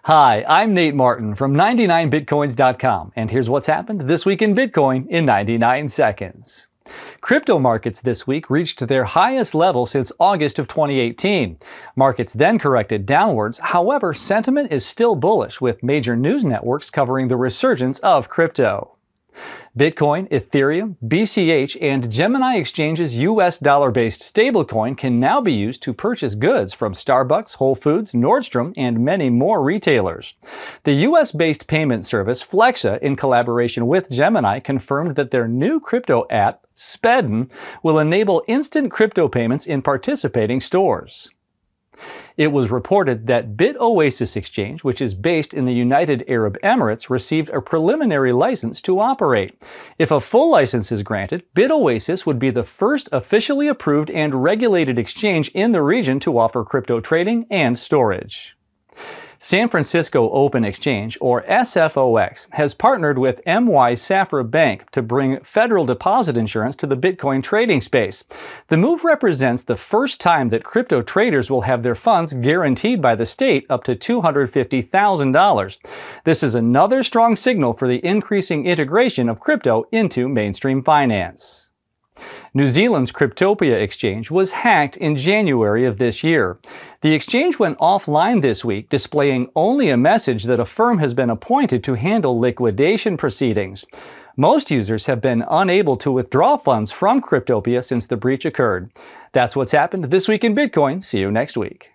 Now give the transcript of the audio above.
Hi, I'm Nate Martin from 99bitcoins.com, and here's what's happened this week in Bitcoin in 99 seconds. Crypto markets this week reached their highest level since August of 2018. Markets then corrected downwards, however, sentiment is still bullish with major news networks covering the resurgence of crypto. Bitcoin, Ethereum, BCH, and Gemini Exchange's US dollar-based stablecoin can now be used to purchase goods from Starbucks, Whole Foods, Nordstrom, and many more retailers. The US-based payment service Flexa, in collaboration with Gemini, confirmed that their new crypto app, Spedn, will enable instant crypto payments in participating stores. It was reported that BitOasis exchange, which is based in the United Arab Emirates, received a preliminary license to operate. If a full license is granted, BitOasis would be the first officially approved and regulated exchange in the region to offer crypto trading and storage. San Francisco Open Exchange, or SFOX, has partnered with MY Safra Bank to bring federal deposit insurance to the Bitcoin trading space. The move represents the first time that crypto traders will have their funds guaranteed by the state up to $250,000. This is another strong signal for the increasing integration of crypto into mainstream finance. New Zealand's Cryptopia exchange was hacked in January of this year. The exchange went offline this week, displaying only a message that a firm has been appointed to handle liquidation proceedings. Most users have been unable to withdraw funds from Cryptopia since the breach occurred. That's what's happened this week in Bitcoin. See you next week.